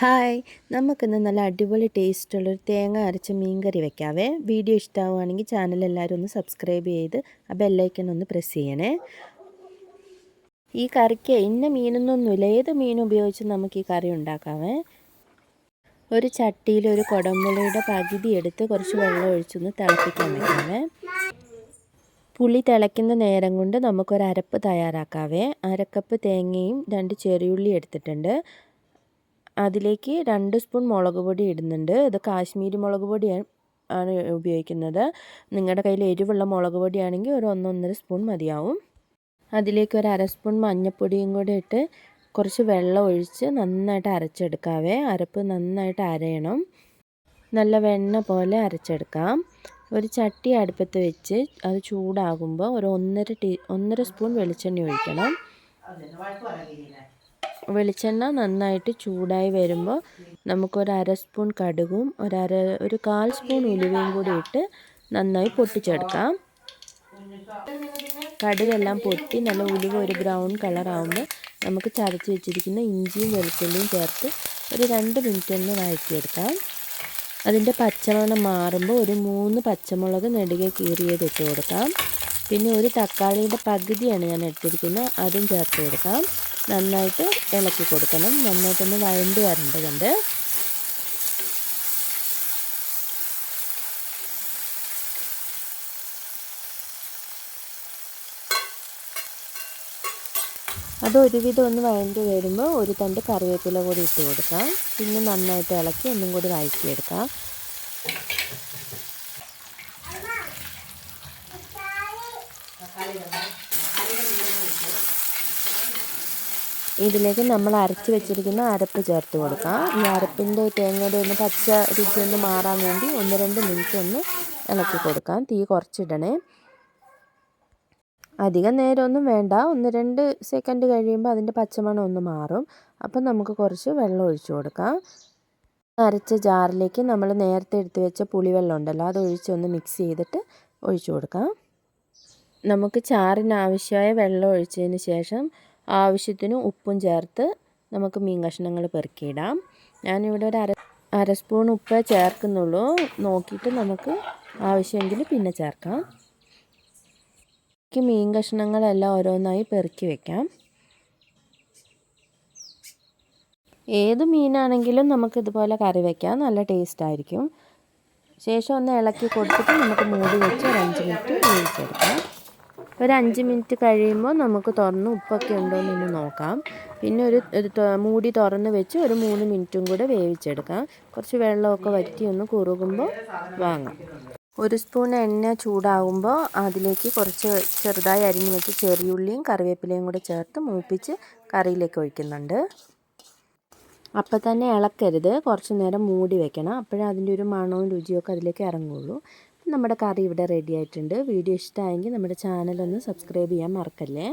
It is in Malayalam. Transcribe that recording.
ഹായ്, നമുക്കിന്ന് നല്ല അടിപൊളി ടേസ്റ്റുള്ളൊരു തേങ്ങ അരച്ച മീൻ കറി വെക്കാവേ. വീഡിയോ ഇഷ്ടമാവുകയാണെങ്കിൽ ചാനൽ എല്ലാവരും ഒന്ന് സബ്സ്ക്രൈബ് ചെയ്ത് ആ ബെല്ലൈക്കൺ ഒന്ന് പ്രസ് ചെയ്യണേ. ഈ കറിക്ക് ഇന്ന മീനൊന്നുമില്ല, ഏത് മീൻ ഉപയോഗിച്ച് നമുക്ക് ഈ കറി ഉണ്ടാക്കാവേ. ഒരു ചട്ടിയിൽ ഒരു കുടംപുളിയുടെ പകുതി എടുത്ത് കുറച്ച് വെള്ളം ഒഴിച്ചൊന്ന് തിളപ്പിക്കാൻ വെക്കാവേ. പുളി തിളയ്ക്കുന്ന നേരം കൊണ്ട് നമുക്കൊരു അരപ്പ് തയ്യാറാക്കാവേ. അരക്കപ്പ് തേങ്ങയും 2 ചെറിയുള്ളി എടുത്തിട്ടുണ്ട്. അതിലേക്ക് 2 സ്പൂൺ മുളക് പൊടി ഇടുന്നുണ്ട്. ഇത് കാശ്മീരി മുളക് പൊടിയാണ് ഉപയോഗിക്കുന്നത്. നിങ്ങളുടെ കയ്യിൽ എരിവുള്ള മുളക് പൊടിയാണെങ്കിൽ ഒരു 1-1.5 സ്പൂൺ മതിയാവും. അതിലേക്ക് ഒരു 1/2 സ്പൂൺ മഞ്ഞൾപ്പൊടിയും കൂടി ഇട്ട് കുറച്ച് വെള്ളം ഒഴിച്ച് നന്നായിട്ട് അരച്ചെടുക്കാവേ. അരപ്പ് നന്നായിട്ട് അരയണം. നല്ല വെണ്ണ പോലെ അരച്ചെടുക്കാം. ഒരു ചട്ടി അടുപ്പത്ത് വെച്ച് അത് ചൂടാകുമ്പോൾ ഒരു 1.5 സ്പൂൺ വെളിച്ചെണ്ണ ഒഴിക്കണം. വെളിച്ചെണ്ണ നന്നായിട്ട് ചൂടായി വരുമ്പോൾ നമുക്കൊരു 1/2 സ്പൂൺ കടുകും ഒരു 1/4 സ്പൂൺ ഉലുവയും കൂടി ഇട്ട് നന്നായി പൊട്ടിച്ചെടുക്കാം. കടുകെല്ലാം പൊട്ടി നല്ല ഉലുവ ഒരു ബ്രൗൺ കളറാകുമ്പോൾ നമുക്ക് ചതച്ച് വെച്ചിരിക്കുന്ന ഇഞ്ചിയും വെളുത്തുള്ളിയും ചേർത്ത് ഒരു 2 മിനിറ്റ് ഒന്ന് വഴറ്റിയെടുക്കാം. അതിൻ്റെ പച്ചമണം മാറുമ്പോൾ ഒരു 3 പച്ചമുളക് നെടുകെ കീറിയത് ഇട്ട് കൊടുക്കാം. പിന്നെ ഒരു തക്കാളിയുടെ പകുതിയാണ് ഞാൻ എടുത്തിരിക്കുന്നത്, അതും ചേർത്ത് കൊടുക്കാം. നന്നായിട്ട് ഇളക്കി കൊടുക്കണം. നന്നായിട്ടൊന്ന് വഴണ്ട് വരേണ്ടതുണ്ട്. അത് ഒരുവിധം ഒന്ന് വഴണ്ട് വരുമ്പോൾ ഒരു തണ്ട് കറിവേപ്പില കൂടി ഇട്ട് കൊടുക്കാം. പിന്നെ നന്നായിട്ട് ഇളക്കി ഒന്നും കൂടി വഴറ്റിയെടുക്കാം. ഇതിലേക്ക് നമ്മൾ അരച്ച് വെച്ചിരിക്കുന്ന അരപ്പ് ചേർത്ത് കൊടുക്കാം. ഈ അരപ്പിൻ്റെ തേങ്ങയുടെ ഒന്ന് പച്ച രുചി ഒന്ന് മാറാൻ വേണ്ടി 1-2 മിനിറ്റ് ഒന്ന് ഇളക്കി കൊടുക്കാം. തീ കുറച്ചിടണേ. അധികം നേരമൊന്നും വേണ്ട, 1-2 സെക്കൻഡ് കഴിയുമ്പോൾ അതിൻ്റെ പച്ചമണം ഒന്ന് മാറും. അപ്പം നമുക്ക് കുറച്ച് വെള്ളം ഒഴിച്ചു കൊടുക്കാം. അരച്ച ജാറിലേക്ക് നമ്മൾ നേരത്തെ എടുത്ത് വെച്ച പുളിവെള്ളം ഉണ്ടല്ലോ, അത് ഒഴിച്ചൊന്ന് മിക്സ് ചെയ്തിട്ട് ഒഴിച്ചു കൊടുക്കാം. നമുക്ക് ചാറിന് ആവശ്യമായ വെള്ളം ഒഴിച്ചതിന് ശേഷം ആവശ്യത്തിന് ഉപ്പും ചേർത്ത് നമുക്ക് മീൻ കഷ്ണങ്ങൾ പെറുക്കിയിടാം. ഞാനിവിടെ ഒരു അര സ്പൂൺ ഉപ്പ് ചേർക്കുന്നുള്ളൂ. നോക്കിയിട്ട് നമുക്ക് ആവശ്യമെങ്കിൽ പിന്നെ ചേർക്കാം. മീൻ കഷ്ണങ്ങളെല്ലാം ഓരോന്നായി പെറുക്കി വെക്കാം. ഏത് മീനാണെങ്കിലും നമുക്കിതുപോലെ കറി വയ്ക്കാം, നല്ല ടേസ്റ്റ് ആയിരിക്കും. ശേഷം ഒന്ന് ഇളക്കി കൊടുത്തിട്ട് നമുക്ക് മൂടി വെച്ച് ഒരു 5 മിനിറ്റ് വേവിച്ചെടുക്കാം. ഒരു 5 മിനിറ്റ് കഴിയുമ്പോൾ നമുക്ക് തുറന്ന് ഉപ്പൊക്കെ ഉണ്ടോ എന്നൊന്ന് നോക്കാം. പിന്നെ ഒരു മൂടി തുറന്ന് വെച്ച് ഒരു 3 മിനിറ്റും കൂടെ വേവിച്ചെടുക്കാം. കുറച്ച് വെള്ളമൊക്കെ വറ്റി ഒന്ന് കുറുകുമ്പോൾ വാങ്ങാം. 1 സ്പൂൺ എണ്ണ ചൂടാകുമ്പോൾ അതിലേക്ക് കുറച്ച് ചെറുതായി അരിഞ്ഞ് വെച്ച് ചെറിയുള്ളിയും കറിവേപ്പിലയും കൂടെ ചേർത്ത് മൂപ്പിച്ച് കറിയിലേക്ക് ഒഴിക്കുന്നുണ്ട്. അപ്പം തന്നെ ഇളക്കരുത്, കുറച്ച് നേരം മൂടി വെക്കണം. അപ്പോഴേ അതിൻ്റെ ഒരു മണവും രുചിയൊക്കെ അതിലേക്ക് ഇറങ്ങുള്ളൂ. നമ്മുടെ കറി ഇവിടെ റെഡി ആയിട്ടുണ്ട്. വീഡിയോ ഇഷ്ടമായെങ്കിൽ നമ്മുടെ ചാനലൊന്ന് സബ്സ്ക്രൈബ് ചെയ്യാൻ മറക്കല്ലേ.